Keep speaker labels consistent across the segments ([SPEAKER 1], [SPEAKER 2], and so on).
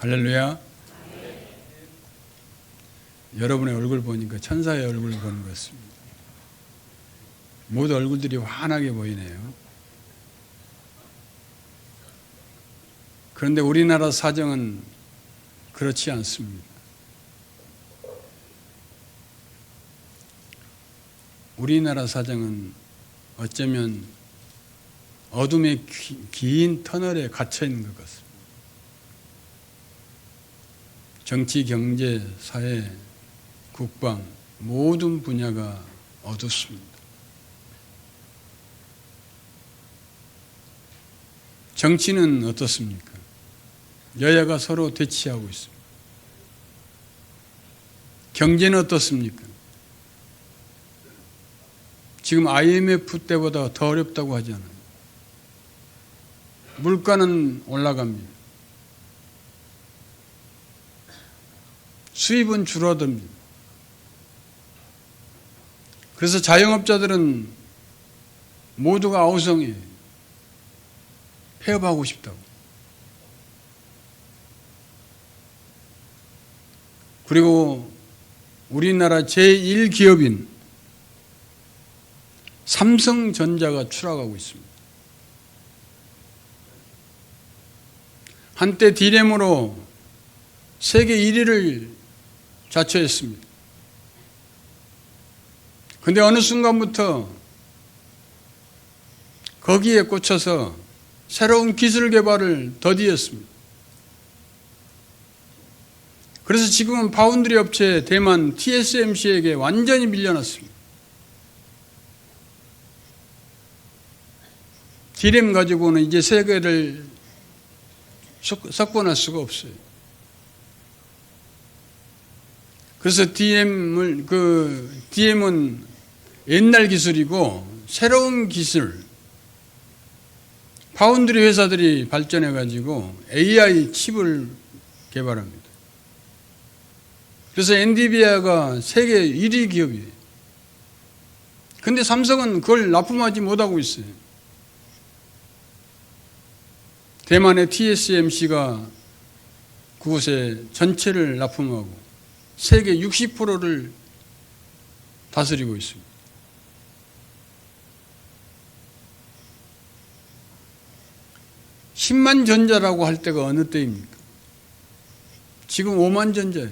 [SPEAKER 1] 할렐루야. 여러분의 얼굴 보니까 천사의 얼굴을 보는 것 같습니다. 모두 얼굴들이 환하게 보이네요. 그런데 우리나라 사정은 그렇지 않습니다. 우리나라 사정은 어쩌면 어둠의 긴 터널에 갇혀 있는 것 같습니다. 정치, 경제, 사회, 국방 모든 분야가 어둡습니다. 정치는 어떻습니까? 여야가 서로 대치하고 있습니다. 경제는 어떻습니까? 지금 IMF 때보다 더 어렵다고 하잖아요. 물가는 올라갑니다. 수입은 줄어듭니다. 그래서 자영업자들은 모두가 아우성이에요. 폐업하고 싶다고. 그리고 우리나라 제1기업인 삼성전자가 추락하고 있습니다. 한때 D램으로 세계 1위를 자처했습니다. 그런데 어느 순간부터 거기에 꽂혀서 새로운 기술 개발을 더디했습니다. 그래서 지금은 파운드리 업체 대만 TSMC에게 완전히 밀려났습니다. D램 가지고는 이제 세계를 석권할 수가 없어요. 그래서 DM은 옛날 기술이고 새로운 기술, 파운드리 회사들이 발전해가지고 AI 칩을 개발합니다. 그래서 엔비디아가 세계 1위 기업이에요. 그런데 삼성은 그걸 납품하지 못하고 있어요. 대만의 TSMC가 그곳에 전체를 납품하고 세계 60%를 다스리고 있습니다. (10만) 전자라고 할 때가 어느 때입니까? 지금 (5만) 전자예요.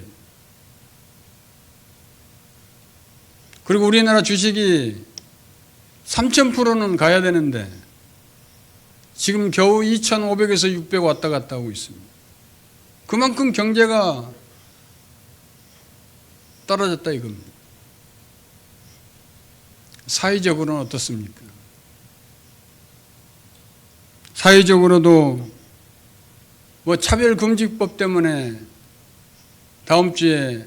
[SPEAKER 1] 그리고 우리나라 주식이 3,000%는 가야 되는데 지금 겨우 2,500에서 600 왔다 갔다 하고 있습니다. 그만큼 경제가 떨어졌다 이겁니다. 사회적으로는 어떻습니까? 사회적으로도 차별금지법 때문에 다음 주에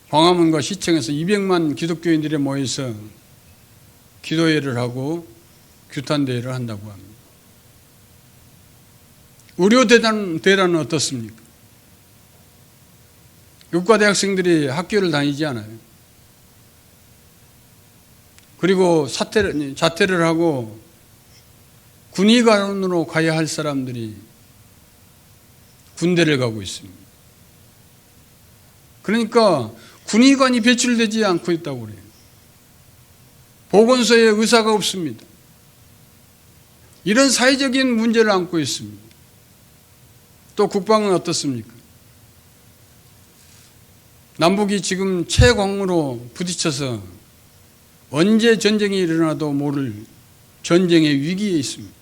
[SPEAKER 1] 광화문과 시청에서 200만 기독교인들이 모여서 기도회를 하고 규탄대회를 한다고 합니다. 의료대란은 어떻습니까? 의과대학생들이 학교를 다니지 않아요. 그리고 자퇴를 하고 군의관으로 가야 할 사람들이 군대를 가고 있습니다. 그러니까 군의관이 배출되지 않고 있다고 그래요. 보건소에 의사가 없습니다. 이런 사회적인 문제를 안고 있습니다. 또 국방은 어떻습니까? 남북이 지금 채광으로 부딪혀서 언제 전쟁이 일어나도 모를 전쟁의 위기에 있습니다.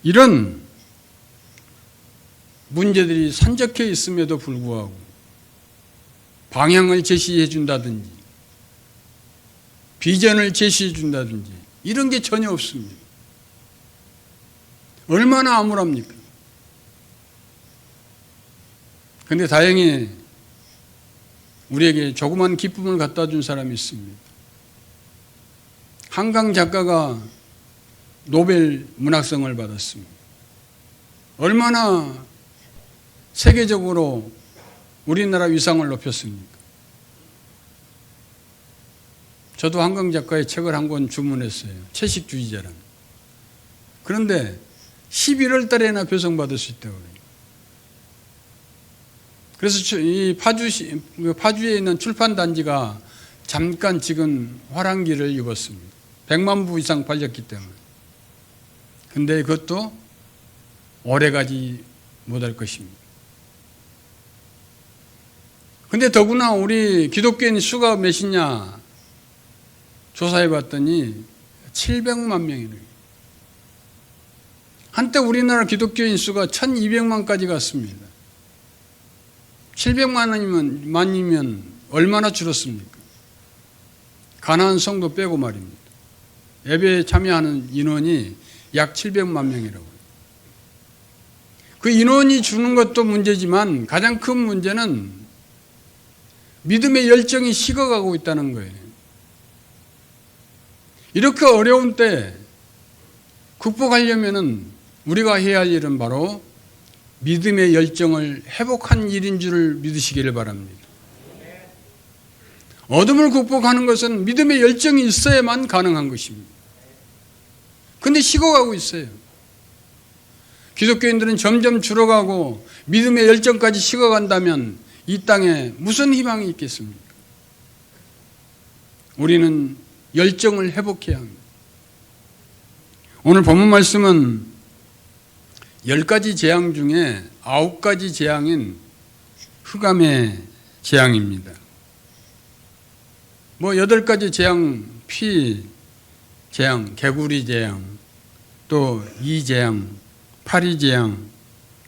[SPEAKER 1] 이런 문제들이 산적해 있음에도 불구하고 방향을 제시해 준다든지 비전을 제시해 준다든지 이런 게 전혀 없습니다. 얼마나 암울합니까? 그런데 다행히 우리에게 조그만 기쁨을 갖다 준 사람이 있습니다. 한강 작가가 노벨 문학상을 받았습니다. 얼마나 세계적으로 우리나라 위상을 높였습니까? 저도 한강 작가의 책을 한 권 주문했어요. 채식주의자라는. 그런데 11월 달에나 배송받을 수 있다고 그래요. 그래서 이 파주에 있는 출판단지가 잠깐 지금 화랑기를 입었습니다. 100만 부 이상 팔렸기 때문에. 근데 그것도 오래가지 못할 것입니다. 근데 더구나 우리 기독교인 수가 몇이냐 조사해 봤더니 700만 명이래요. 한때 우리나라 기독교인 수가 1200만까지 갔습니다. 700만이면 얼마나 줄었습니까? 가난한 성도 빼고 말입니다. 예배에 참여하는 인원이 약 700만 명이라고. 그 인원이 주는 것도 문제지만 가장 큰 문제는 믿음의 열정이 식어가고 있다는 거예요. 이렇게 어려운 때 극복하려면은 우리가 해야 할 일은 바로 믿음의 열정을 회복한 일인 줄을 믿으시기를 바랍니다. 어둠을 극복하는 것은 믿음의 열정이 있어야만 가능한 것입니다. 그런데 식어가고 있어요. 기독교인들은 점점 줄어가고 믿음의 열정까지 식어간다면 이 땅에 무슨 희망이 있겠습니까? 우리는 열정을 회복해야 합니다. 오늘 본문 말씀은 10가지 재앙 중에 9가지 재앙인 흑암의 재앙입니다. 8가지 재앙, 피 재앙, 개구리 재앙, 또 이재앙, 파리 재앙,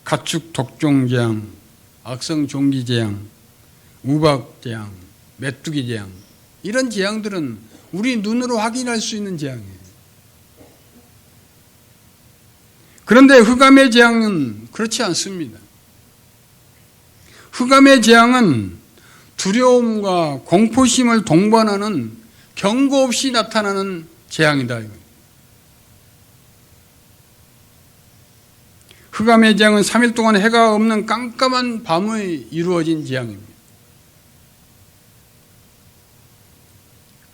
[SPEAKER 1] 가축 독종 재앙, 악성 종기 재앙, 우박 재앙, 메뚜기 재앙, 이런 재앙들은 우리 눈으로 확인할 수 있는 재앙이에요. 그런데 흑암의 재앙은 그렇지 않습니다. 흑암의 재앙은 두려움과 공포심을 동반하는 경고 없이 나타나는 재앙이다. 흑암의 재앙은 3일 동안 해가 없는 깜깜한 밤에 이루어진 재앙입니다.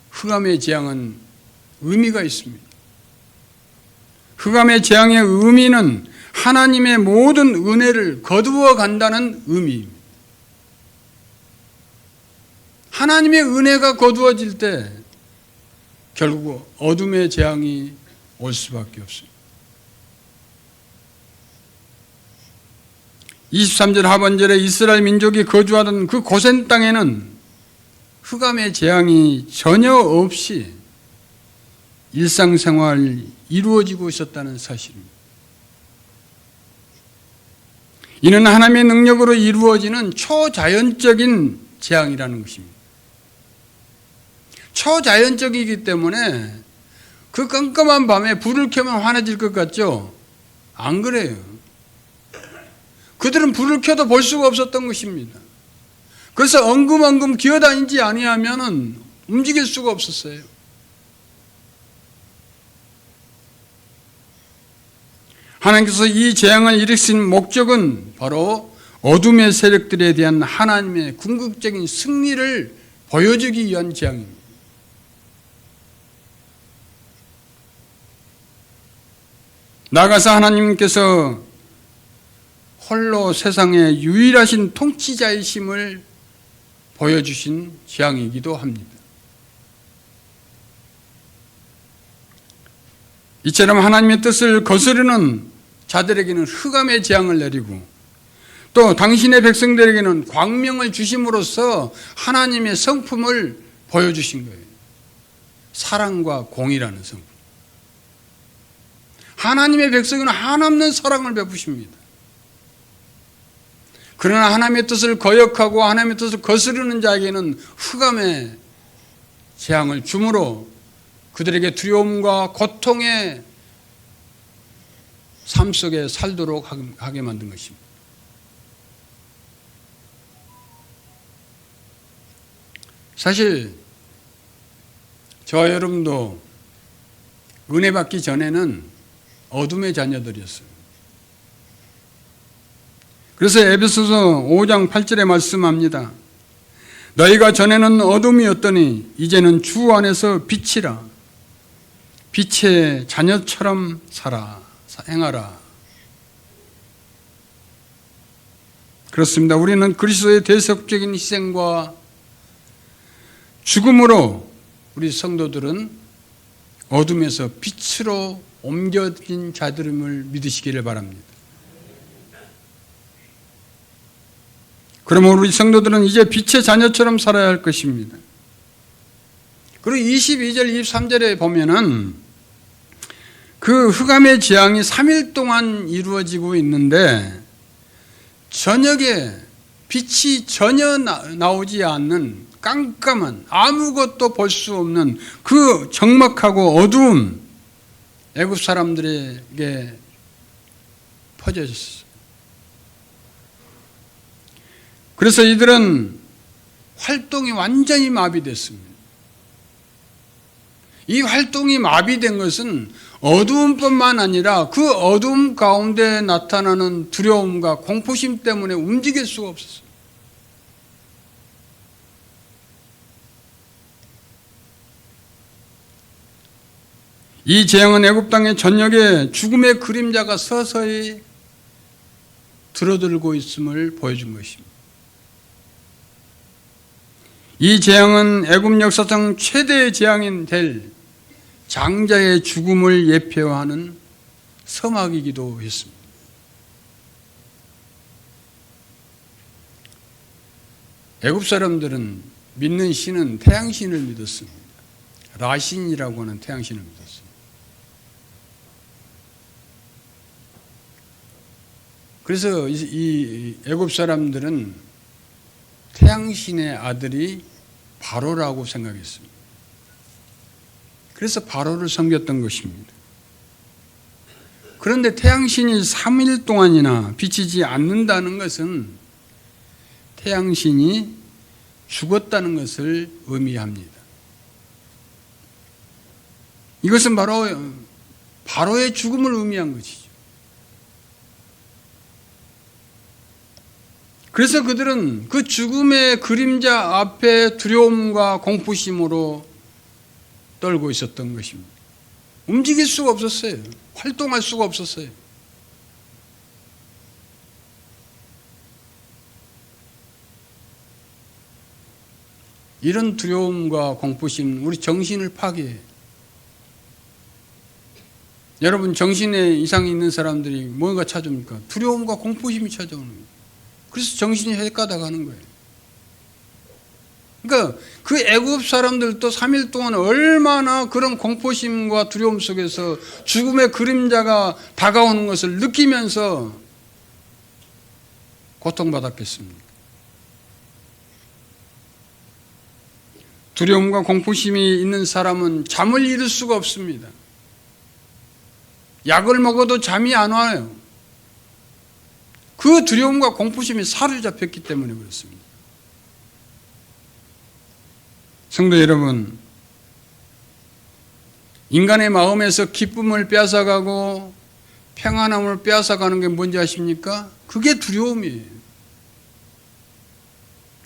[SPEAKER 1] 흑암의 재앙은 의미가 있습니다. 흑암의 재앙의 의미는 하나님의 모든 은혜를 거두어 간다는 의미입니다. 하나님의 은혜가 거두어질 때 결국 어둠의 재앙이 올 수밖에 없습니다. 23절 하반절에 이스라엘 민족이 거주하던 그 고센 땅에는 흑암의 재앙이 전혀 없이 일상생활이 이루어지고 있었다는 사실입니다. 이는 하나님의 능력으로 이루어지는 초자연적인 재앙이라는 것입니다. 초자연적이기 때문에 그 깜깜한 밤에 불을 켜면 환해질 것 같죠? 안 그래요. 그들은 불을 켜도 볼 수가 없었던 것입니다. 그래서 엉금엉금 기어다니지 아니하면 움직일 수가 없었어요. 하나님께서 이 재앙을 일으킨 목적은 바로 어둠의 세력들에 대한 하나님의 궁극적인 승리를 보여주기 위한 재앙입니다. 나아가서 하나님께서 홀로 세상의 유일하신 통치자이심을 보여주신 재앙이기도 합니다. 이처럼 하나님의 뜻을 거스르는 자들에게는 흑암의 재앙을 내리고 또 당신의 백성들에게는 광명을 주심으로써 하나님의 성품을 보여주신 거예요. 사랑과 공의라는 성품. 하나님의 백성은 한없는 사랑을 베푸십니다. 그러나 하나님의 뜻을 거역하고 하나님의 뜻을 거스르는 자에게는 흑암의 재앙을 주므로 그들에게 두려움과 고통의 삶 속에 살도록 하게 만든 것입니다. 사실 저와 여러분도 은혜 받기 전에는 어둠의 자녀들이었어요. 그래서 에베소서 5장 8절에 말씀합니다. 너희가 전에는 어둠이었더니 이제는 주 안에서 빛이라. 빛의 자녀처럼 살아. 행하라. 그렇습니다. 우리는 그리스도의 대속적인 희생과 죽음으로 우리 성도들은 어둠에서 빛으로 옮겨진 자들임을 믿으시기를 바랍니다. 그러면 우리 성도들은 이제 빛의 자녀처럼 살아야 할 것입니다. 그리고 22절, 23절에 보면은 그 흑암의 재앙이 3일 동안 이루어지고 있는데 저녁에 빛이 전혀 나오지 않는 깜깜한 아무것도 볼 수 없는 그 적막하고 어두운 애굽 사람들에게 퍼져졌어요. 그래서 이들은 활동이 완전히 마비됐습니다. 이 활동이 마비된 것은 어두움뿐만 아니라 그 어두움 가운데 나타나는 두려움과 공포심 때문에 움직일 수가 없었어요. 이 재앙은 애굽 땅의 전역에 죽음의 그림자가 서서히 들어들고 있음을 보여준 것입니다. 이 재앙은 애굽 역사상 최대의 재앙인 될 장자의 죽음을 예표하는 서막이기도 했습니다. 애굽 사람들은 믿는 신은 태양신을 믿었습니다. 라신이라고 하는 태양신을 믿었습니다. 그래서 이 애굽 사람들은 태양신의 아들이 바로라고 생각했습니다. 그래서 바로를 섬겼던 것입니다. 그런데 태양신이 3일 동안이나 비치지 않는다는 것은 태양신이 죽었다는 것을 의미합니다. 이것은 바로 바로의 죽음을 의미한 것이죠. 그래서 그들은 그 죽음의 그림자 앞에 두려움과 공포심으로 떨고 있었던 것입니다. 움직일 수가 없었어요. 활동할 수가 없었어요. 이런 두려움과 공포심, 우리 정신을 파괴해요. 여러분, 정신에 이상이 있는 사람들이 뭔가 찾아옵니까? 두려움과 공포심이 찾아오는 거예요. 그래서 정신이 헷가다가는 거예요. 그러니까 그 애굽 사람들도 3일 동안 얼마나 그런 공포심과 두려움 속에서 죽음의 그림자가 다가오는 것을 느끼면서 고통받았겠습니까? 두려움과 공포심이 있는 사람은 잠을 이룰 수가 없습니다. 약을 먹어도 잠이 안 와요. 그 두려움과 공포심이 사로잡혔기 때문에 그렇습니다. 성도 여러분, 인간의 마음에서 기쁨을 빼앗아가고 평안함을 빼앗아가는 게 뭔지 아십니까? 그게 두려움이에요.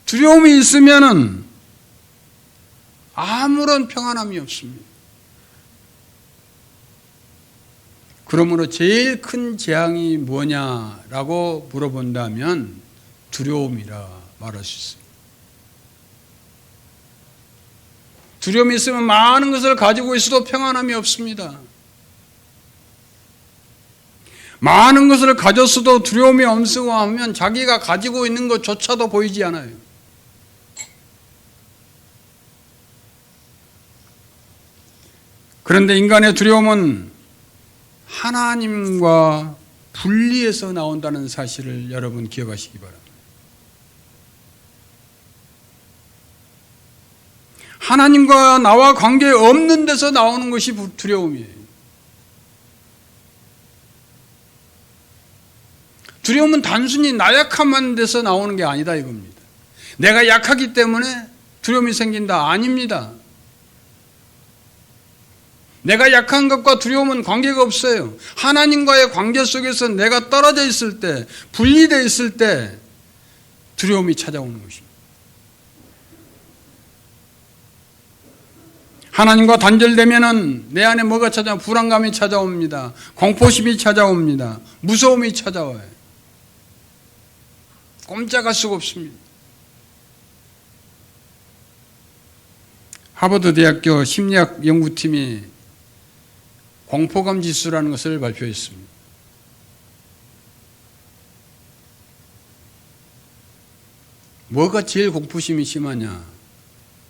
[SPEAKER 1] 두려움이 있으면은 아무런 평안함이 없습니다. 그러므로 제일 큰 재앙이 뭐냐라고 물어본다면 두려움이라 말할 수 있습니다. 두려움이 있으면 많은 것을 가지고 있어도 평안함이 없습니다. 많은 것을 가졌어도 두려움이 엄습하면 자기가 가지고 있는 것조차도 보이지 않아요. 그런데 인간의 두려움은 하나님과 분리해서 나온다는 사실을 여러분 기억하시기 바랍니다. 하나님과 나와 관계 없는 데서 나오는 것이 두려움이에요. 두려움은 단순히 나약함만 데서 나오는 게 아니다 이겁니다. 내가 약하기 때문에 두려움이 생긴다. 아닙니다. 내가 약한 것과 두려움은 관계가 없어요. 하나님과의 관계 속에서 내가 떨어져 있을 때, 분리되어 있을 때 두려움이 찾아오는 것입니다. 하나님과 단절되면은 내 안에 뭐가 찾아와? 불안감이 찾아옵니다. 공포심이 찾아옵니다. 무서움이 찾아와요. 꼼짝할 수가 없습니다. 하버드 대학교 심리학 연구팀이 공포감 지수라는 것을 발표했습니다. 뭐가 제일 공포심이 심하냐?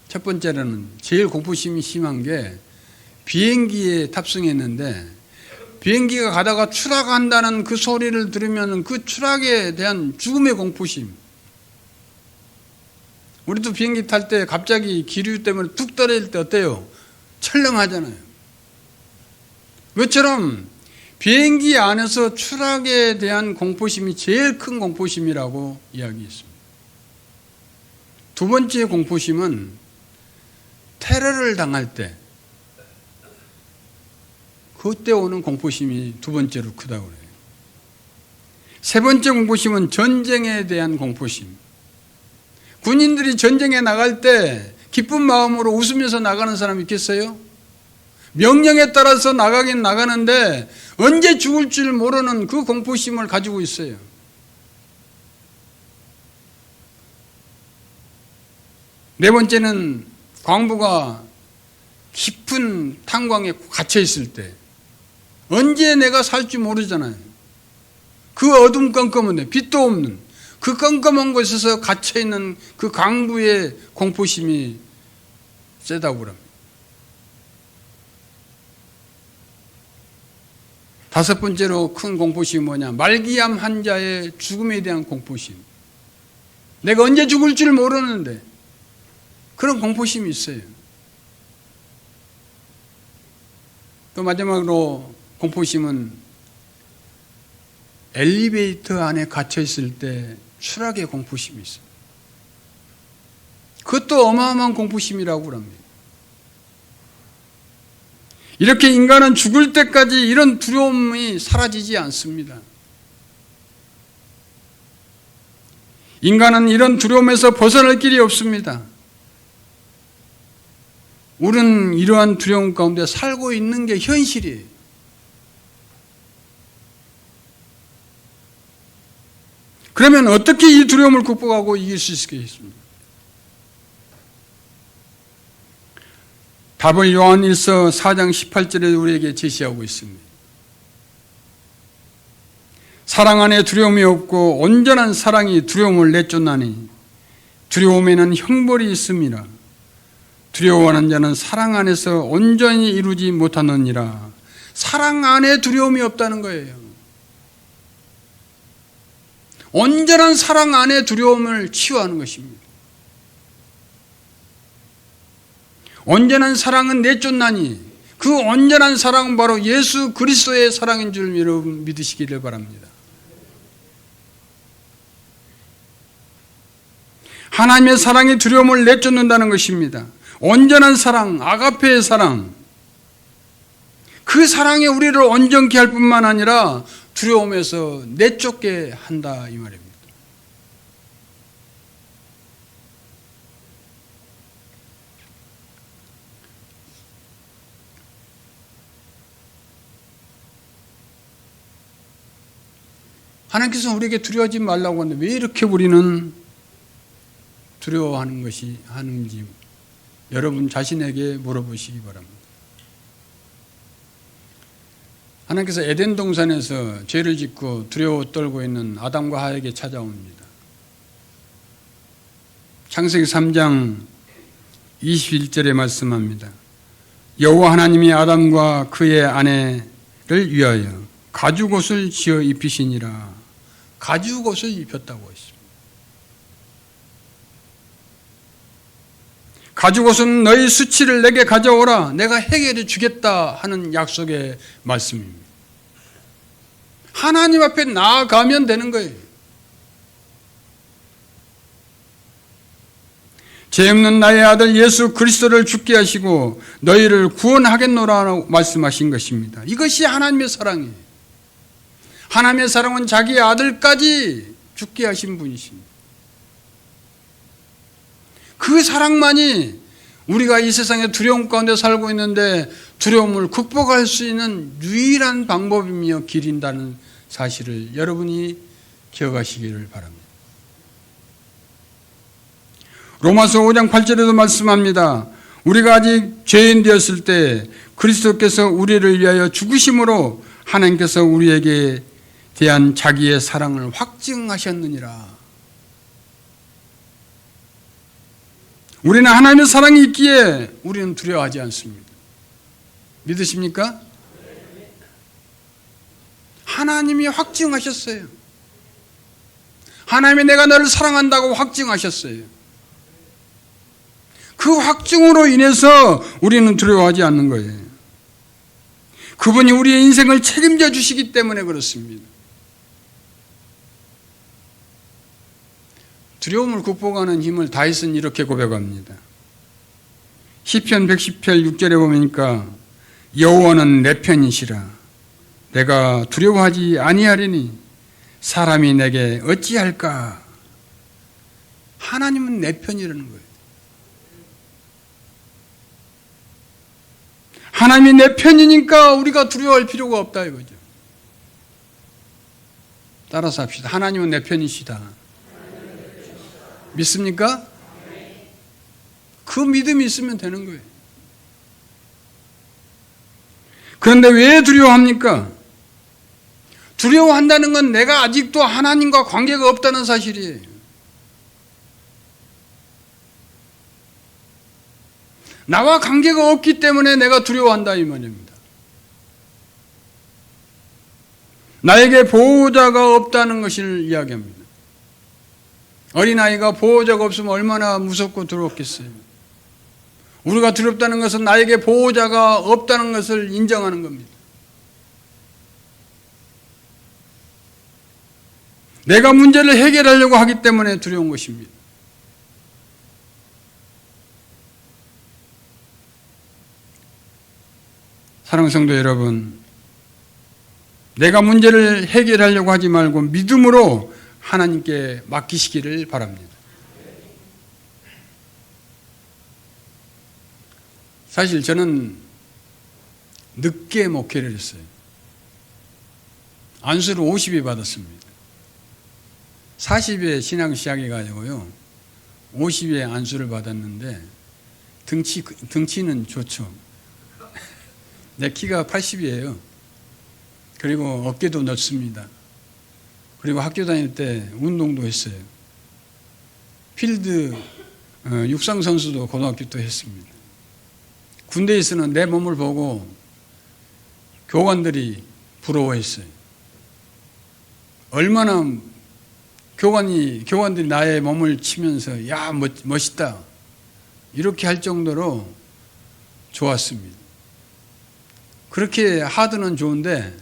[SPEAKER 1] 첫 번째로는 제일 공포심이 심한 게 비행기에 탑승했는데 비행기가 가다가 추락한다는 그 소리를 들으면 그 추락에 대한 죽음의 공포심. 우리도 비행기 탈 때 갑자기 기류 때문에 툭 떨어질 때 어때요? 철렁하잖아요. 그것처럼 비행기 안에서 추락에 대한 공포심이 제일 큰 공포심이라고 이야기했습니다. 두 번째 공포심은 테러를 당할 때 그때 오는 공포심이 두 번째로 크다고 그래요. 세 번째 공포심은 전쟁에 대한 공포심. 군인들이 전쟁에 나갈 때 기쁜 마음으로 웃으면서 나가는 사람 있겠어요? 명령에 따라서 나가긴 나가는데 언제 죽을 줄 모르는 그 공포심을 가지고 있어요. 네 번째는 광부가 깊은 탄광에 갇혀 있을 때 언제 내가 살지 모르잖아요. 그 어둠 깜깜한데 빛도 없는 그 깜깜한 곳에서 갇혀있는 그 광부의 공포심이 세다고 그럽니다. 다섯 번째로 큰 공포심이 뭐냐? 말기암 환자의 죽음에 대한 공포심. 내가 언제 죽을 줄 모르는데 그런 공포심이 있어요. 또 마지막으로 공포심은 엘리베이터 안에 갇혀 있을 때 추락의 공포심이 있어요. 그것도 어마어마한 공포심이라고 합니다. 이렇게 인간은 죽을 때까지 이런 두려움이 사라지지 않습니다. 인간은 이런 두려움에서 벗어날 길이 없습니다. 우리는 이러한 두려움 가운데 살고 있는 게 현실이에요. 그러면 어떻게 이 두려움을 극복하고 이길 수 있겠습니까? 답을 요한일서 4장 18절에 우리에게 제시하고 있습니다. 사랑 안에 두려움이 없고 온전한 사랑이 두려움을 내쫓나니 두려움에는 형벌이 있음이라. 두려워하는 자는 사랑 안에서 온전히 이루지 못하느니라. 사랑 안에 두려움이 없다는 거예요. 온전한 사랑 안에 두려움을 치유하는 것입니다. 온전한 사랑은 내쫓나니 그 온전한 사랑은 바로 예수 그리스도의 사랑인 줄 여러분 믿으시기를 바랍니다. 하나님의 사랑이 두려움을 내쫓는다는 것입니다. 온전한 사랑, 아가페의 사랑, 그 사랑이 우리를 온전케 할 뿐만 아니라 두려움에서 내쫓게 한다 이 말입니다. 하나님께서는 우리에게 두려워하지 말라고 하는데 왜 이렇게 우리는 두려워하는 것이 하는지 여러분 자신에게 물어보시기 바랍니다. 하나님께서 에덴 동산에서 죄를 짓고 두려워 떨고 있는 아담과 하와에게 찾아옵니다. 창세기 3장 21절에 말씀합니다. 여호와 하나님이 아담과 그의 아내를 위하여 가죽옷을 지어 입히시니라. 가죽옷을 입혔다고 했습니다. 가죽옷은 너희 수치를 내게 가져오라. 내가 해결해 주겠다 하는 약속의 말씀입니다. 하나님 앞에 나아가면 되는 거예요. 죄 없는 나의 아들 예수 그리스도를 죽게 하시고 너희를 구원하겠노라고 말씀하신 것입니다. 이것이 하나님의 사랑이에요. 하나님의 사랑은 자기의 아들까지 죽게 하신 분이십니다. 그 사랑만이 우리가 이 세상에 두려움 가운데 살고 있는데 두려움을 극복할 수 있는 유일한 방법이며 길인다는 사실을 여러분이 기억하시기를 바랍니다. 로마서 5장 8절에도 말씀합니다. 우리가 아직 죄인 되었을 때 그리스도께서 우리를 위하여 죽으심으로 하나님께서 우리에게 대한 자기의 사랑을 확증하셨느니라. 우리는 하나님의 사랑이 있기에 우리는 두려워하지 않습니다. 믿으십니까? 하나님이 확증하셨어요. 하나님이 내가 너를 사랑한다고 확증하셨어요. 그 확증으로 인해서 우리는 두려워하지 않는 거예요. 그분이 우리의 인생을 책임져 주시기 때문에 그렇습니다. 두려움을 극복하는 힘을 다윗은 이렇게 고백합니다. 시편 118 6절에 보니까 여호와는 내 편이시라 내가 두려워하지 아니하리니 사람이 내게 어찌할까. 하나님은 내 편이라는 거예요. 하나님이 내 편이니까 우리가 두려워할 필요가 없다 이거죠. 따라서 합시다. 하나님은 내 편이시다. 믿습니까? 그 믿음이 있으면 되는 거예요. 그런데 왜 두려워합니까? 두려워한다는 건 내가 아직도 하나님과 관계가 없다는 사실이에요. 나와 관계가 없기 때문에 내가 두려워한다 이 말입니다. 나에게 보호자가 없다는 것을 이야기합니다. 어린아이가 보호자가 없으면 얼마나 무섭고 두렵겠어요. 우리가 두렵다는 것은 나에게 보호자가 없다는 것을 인정하는 겁니다. 내가 문제를 해결하려고 하기 때문에 두려운 것입니다. 사랑하는 성도 여러분, 내가 문제를 해결하려고 하지 말고 믿음으로 하나님께 맡기시기를 바랍니다. 사실 저는 늦게 목회를 했어요. 안수를 50에 받았습니다. 40에 신앙 시작해가지고요 50에 안수를 받았는데 등치는 좋죠. 내 키가 80이에요. 그리고 어깨도 넓습니다. 그리고 학교 다닐 때 운동도 했어요. 필드 육상 선수도 고등학교 때 했습니다. 군대에서는 내 몸을 보고 교관들이 부러워했어요. 얼마나 교관들이 나의 몸을 치면서 야 멋있다 이렇게 할 정도로 좋았습니다. 그렇게 하드는 좋은데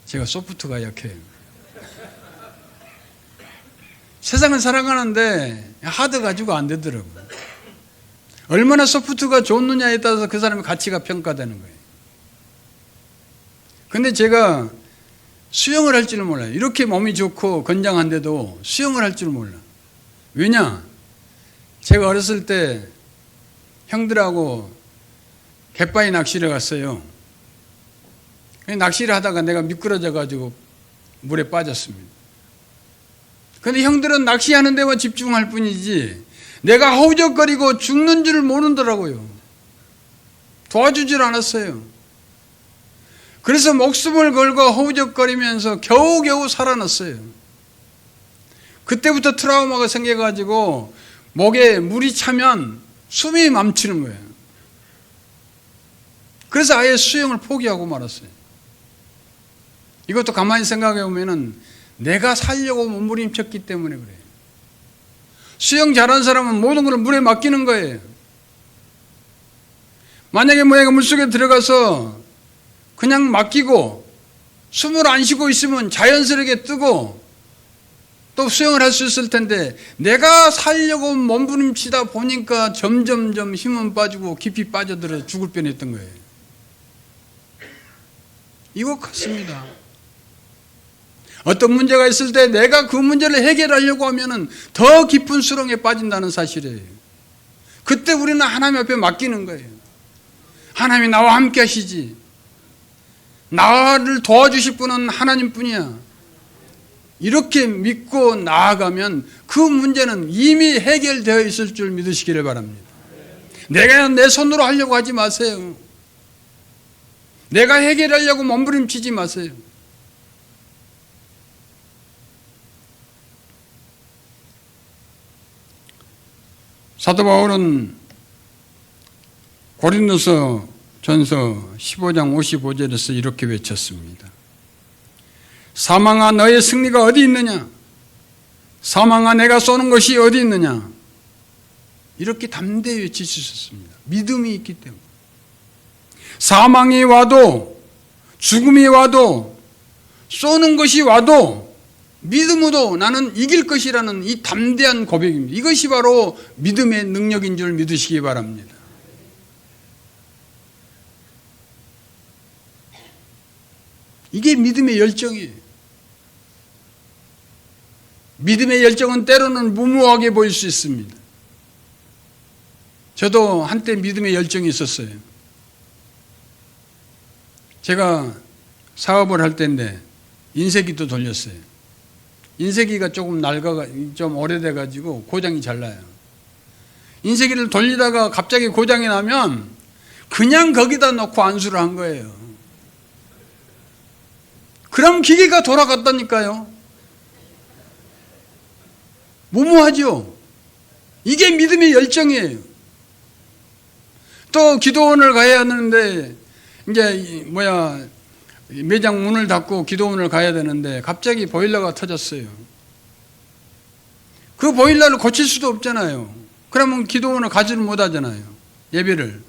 [SPEAKER 1] 제가 소프트가 약해요. 세상을 살아가는데 하드 가지고 안 되더라고요. 얼마나 소프트가 좋느냐에 따라서 그 사람의 가치가 평가되는 거예요. 근데 제가 수영을 할 줄은 몰라요. 이렇게 몸이 좋고 건장한데도 수영을 할 줄은 몰라. 왜냐? 제가 어렸을 때 형들하고 갯바위 낚시를 갔어요. 낚시를 하다가 내가 미끄러져 가지고 물에 빠졌습니다. 그런데 형들은 낚시하는 데만 집중할 뿐이지 내가 허우적거리고 죽는 줄 모르더라고요. 도와주질 않았어요. 그래서 목숨을 걸고 허우적거리면서 겨우겨우 살아났어요. 그때부터 트라우마가 생겨가지고 목에 물이 차면 숨이 멈추는 거예요. 그래서 아예 수영을 포기하고 말았어요. 이것도 가만히 생각해 보면은 내가 살려고 몸부림쳤기 때문에 그래요. 수영 잘하는 사람은 모든 걸 물에 맡기는 거예요. 만약에 내가 물속에 들어가서 그냥 맡기고 숨을 안 쉬고 있으면 자연스럽게 뜨고 또 수영을 할 수 있을 텐데 내가 살려고 몸부림치다 보니까 점점점 힘은 빠지고 깊이 빠져들어 죽을 뻔했던 거예요. 이거 같습니다. 어떤 문제가 있을 때 내가 그 문제를 해결하려고 하면은 더 깊은 수렁에 빠진다는 사실이에요. 그때 우리는 하나님 앞에 맡기는 거예요. 하나님이 나와 함께 하시지. 나를 도와주실 분은 하나님뿐이야. 이렇게 믿고 나아가면 그 문제는 이미 해결되어 있을 줄 믿으시기를 바랍니다. 내가 내 손으로 하려고 하지 마세요. 내가 해결하려고 몸부림치지 마세요. 사도 바울은 고린도서 전서 15장 55절에서 이렇게 외쳤습니다. 사망아 너의 승리가 어디 있느냐? 사망아 내가 쏘는 것이 어디 있느냐? 이렇게 담대히 외치셨습니다. 믿음이 있기 때문에. 사망이 와도 죽음이 와도 쏘는 것이 와도 믿음으로 나는 이길 것이라는 이 담대한 고백입니다. 이것이 바로 믿음의 능력인 줄 믿으시기 바랍니다. 이게 믿음의 열정이에요. 믿음의 열정은 때로는 무모하게 보일 수 있습니다. 저도 한때 믿음의 열정이 있었어요. 제가 사업을 할 때인데 인쇄기도 돌렸어요. 인쇄기가 조금 좀 오래돼가지고 고장이 잘 나요. 인쇄기를 돌리다가 갑자기 고장이 나면 그냥 거기다 놓고 안수를 한 거예요. 그럼 기계가 돌아갔다니까요. 무모하죠. 이게 믿음의 열정이에요. 또 기도원을 가야 하는데 이제 매장 문을 닫고 기도원을 가야 되는데 갑자기 보일러가 터졌어요. 그 보일러를 고칠 수도 없잖아요. 그러면 기도원을 가지를 못하잖아요. 예배를.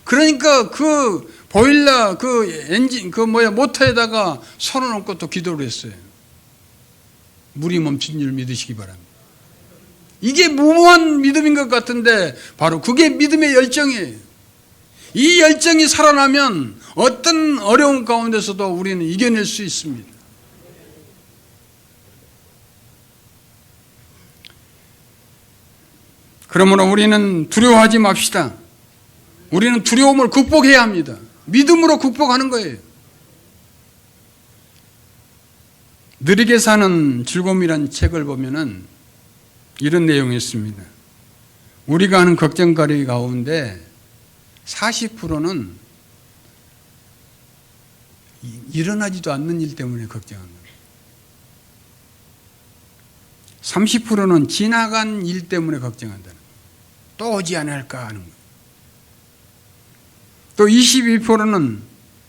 [SPEAKER 1] 그러니까 그 보일러 모터에다가 손을 얹고 또 기도를 했어요. 물이 멈춘 줄 믿으시기 바랍니다. 이게 무모한 믿음인 것 같은데 바로 그게 믿음의 열정이에요. 이 열정이 살아나면 어떤 어려운 가운데서도 우리는 이겨낼 수 있습니다. 그러므로 우리는 두려워하지 맙시다. 우리는 두려움을 극복해야 합니다. 믿음으로 극복하는 거예요. 느리게 사는 즐거움이라는 책을 보면은 이런 내용이 있습니다. 우리가 하는 걱정거리 가운데 40%는 일어나지도 않는 일 때문에 걱정한다. 30%는 지나간 일 때문에 걱정한다. 또 오지 않을까 하는 거예요. 또 22%는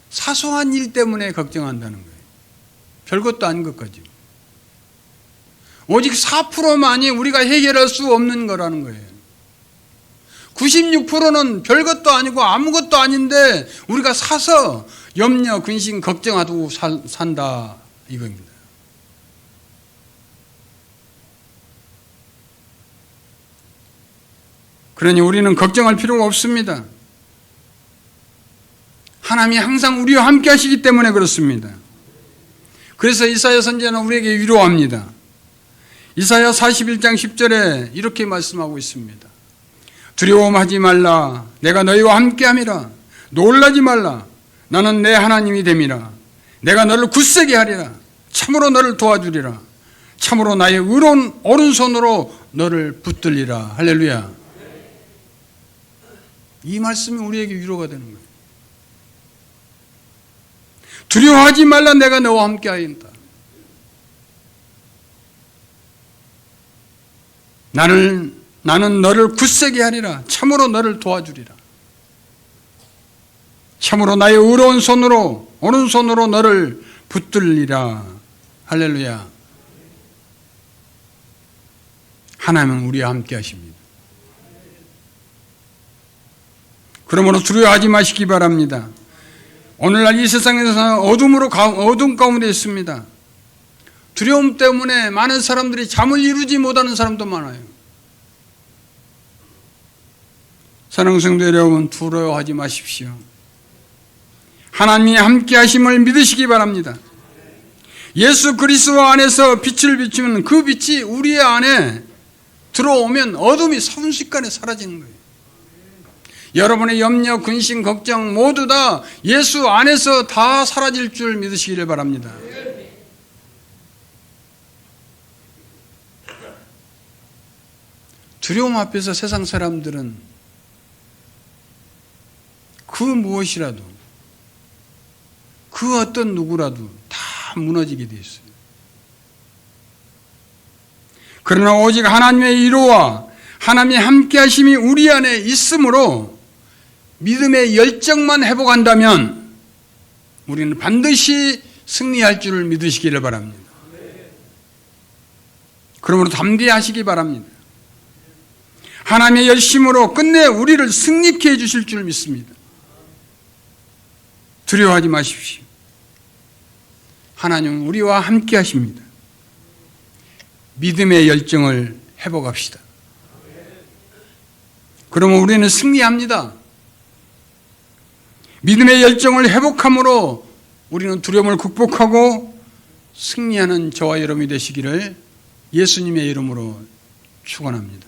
[SPEAKER 1] 사소한 일 때문에 걱정한다는 거예요. 별것도 아닌 것까지. 오직 4%만이 우리가 해결할 수 없는 거라는 거예요. 96%는 별것도 아니고 아무것도 아닌데 우리가 사서 염려, 근심, 걱정하고 산다 이겁니다. 그러니 우리는 걱정할 필요가 없습니다. 하나님이 항상 우리와 함께 하시기 때문에 그렇습니다. 그래서 이사야 선지자는 우리에게 위로합니다. 이사야 41장 10절에 이렇게 말씀하고 있습니다. 두려움하지 말라. 내가 너희와 함께함이라. 놀라지 말라. 나는 내 하나님이 됨이라. 내가 너를 굳세게 하리라. 참으로 너를 도와주리라. 참으로 나의 의로운 오른손으로 너를 붙들리라. 할렐루야. 이 말씀이 우리에게 위로가 되는 거예요. 두려워하지 말라. 내가 너와 함께하인다. 나는 너를 굳세게 하리라. 참으로 너를 도와주리라. 참으로 나의 의로운 손으로 오른손으로 너를 붙들리라. 할렐루야. 하나님은 우리와 함께 하십니다. 그러므로 두려워하지 마시기 바랍니다. 오늘날 이 세상에서 어둠 가운데 있습니다. 두려움 때문에 많은 사람들이 잠을 이루지 못하는 사람도 많아요. 사랑하는 성도 여러분, 두려워하지 마십시오. 하나님이 함께 하심을 믿으시기 바랍니다. 예수 그리스도 안에서 빛을 비추면 그 빛이 우리 안에 들어오면 어둠이 순식간에 사라지는 거예요. 여러분의 염려, 근심, 걱정 모두 다 예수 안에서 다 사라질 줄 믿으시기를 바랍니다. 두려움 앞에서 세상 사람들은 그 무엇이라도, 그 어떤 누구라도 다 무너지게 되어 있어요. 그러나 오직 하나님의 위로와 하나님의 함께 하심이 우리 안에 있으므로 믿음의 열정만 회복한다면 우리는 반드시 승리할 줄을 믿으시기를 바랍니다. 그러므로 담대하시기 바랍니다. 하나님의 열심으로 끝내 우리를 승리케 해주실 줄 믿습니다. 두려워하지 마십시오. 하나님은 우리와 함께 하십니다. 믿음의 열정을 회복합시다. 그러면 우리는 승리합니다. 믿음의 열정을 회복함으로 우리는 두려움을 극복하고 승리하는 저와 여러분이 되시기를 예수님의 이름으로 축원합니다.